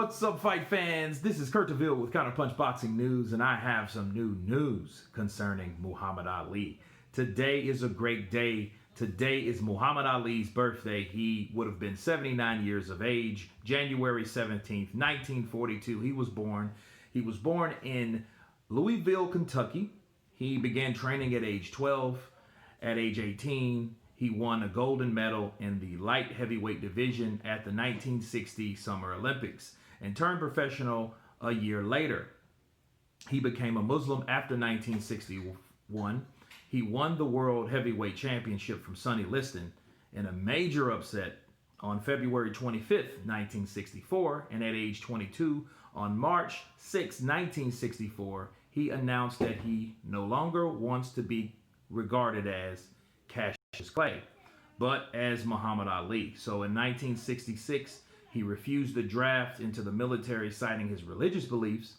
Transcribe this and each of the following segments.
What's up, fight fans? This is Kurt DeVille with Counterpunch Boxing News, and I have some new news concerning Muhammad Ali. Today is a great day. Today is Muhammad Ali's birthday. He would have been 79 years of age, January 17th, 1942. He was born. He was born in Louisville, Kentucky. He began training at age 12. At age 18, he won a golden medal in the light heavyweight division at the 1960 Summer Olympics and turned professional a year later. He became a Muslim after 1961. He won the World Heavyweight Championship from Sonny Liston in a major upset on February 25th, 1964, and at age 22, on March 6, 1964, he announced that he no longer wants to be regarded as Cassius Clay, but as Muhammad Ali. So in 1966, he refused the draft into the military, citing his religious beliefs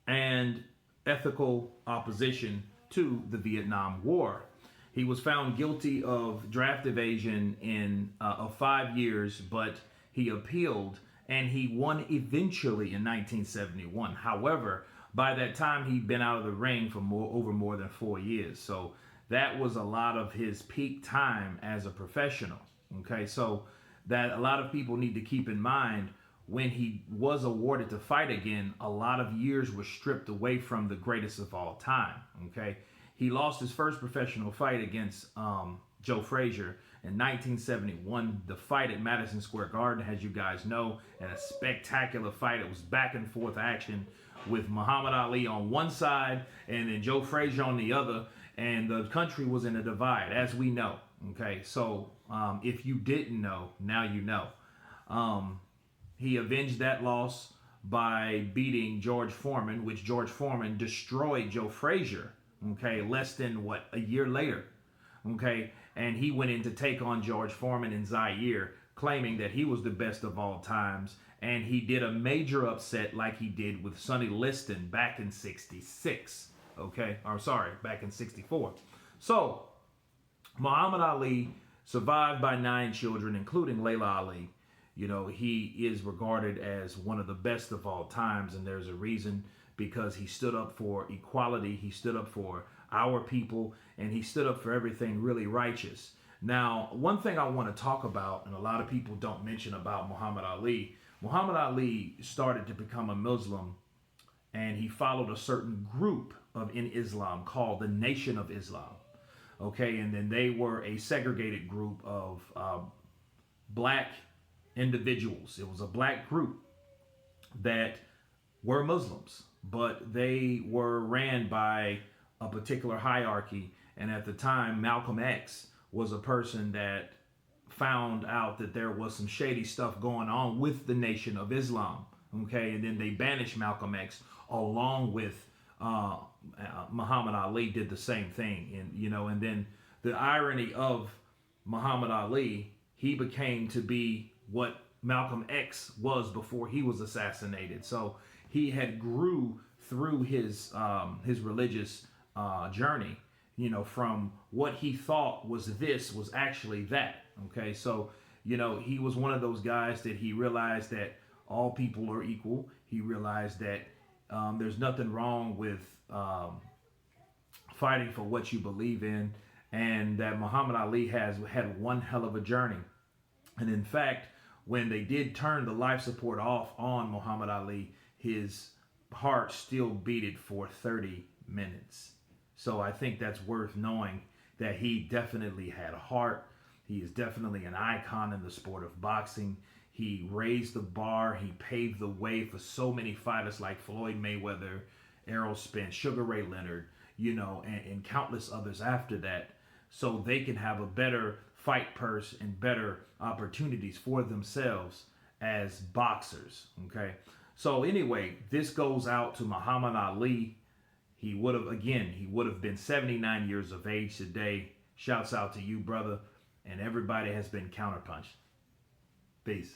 and ethical opposition to the Vietnam War. He was found guilty of draft evasion of 5 years, but he appealed and he won eventually in 1971. However, by that time, he'd been out of the ring for over more than 4 years. So that was a lot of his peak time as a professional. Okay, so that a lot of people need to keep in mind, when he was awarded to fight again, a lot of years were stripped away from the greatest of all time. Okay, he lost his first professional fight against Joe Frazier in 1971. The fight at Madison Square Garden, as you guys know, and a spectacular fight. It was back and forth action with Muhammad Ali on one side and then Joe Frazier on the other, and the country was in a divide, as we know. Okay, so if you didn't know, now you know. He avenged that loss by beating George Foreman, which George Foreman destroyed Joe Frazier, okay, less than, a year later, okay? And he went in to take on George Foreman in Zaire, claiming that he was the best of all times, and he did a major upset like he did with Sonny Liston back in 66, okay? Or sorry, back in 64. So, Muhammad Ali survived by 9 children, including Layla Ali. You know, he is regarded as one of the best of all times, and there's a reason, because he stood up for equality, he stood up for our people, and he stood up for everything really righteous. Now, one thing I want to talk about, and a lot of people don't mention about Muhammad Ali started to become a Muslim, and he followed a certain group in Islam called the Nation of Islam. Okay, and then they were a segregated group of black individuals. It was a black group that were Muslims, but they were ran by a particular hierarchy. And at the time, Malcolm X was a person that found out that there was some shady stuff going on with the Nation of Islam. Okay, and then they banished Malcolm X along with Muhammad Ali did the same thing. And, you know, and then the irony of Muhammad Ali, he became to be what Malcolm X was before he was assassinated. So he had grew through his religious journey, you know, from what he thought was this was actually that. Okay, so, you know, he was one of those guys that he realized that all people are equal. He realized that there's nothing wrong with fighting for what you believe in, and that Muhammad Ali has had one hell of a journey. And in fact, when they did turn the life support off on Muhammad Ali, his heart still beat for 30 minutes. So I think that's worth knowing, that he definitely had a heart. He is definitely an icon in the sport of boxing. He raised the bar. He paved the way for so many fighters like Floyd Mayweather, Errol Spence, Sugar Ray Leonard, you know, and countless others after that, so they can have a better fight purse and better opportunities for themselves as boxers. Okay, so anyway, this goes out to Muhammad Ali. He would have been 79 years of age today. Shouts out to you, brother, and everybody has been counterpunched. Peace.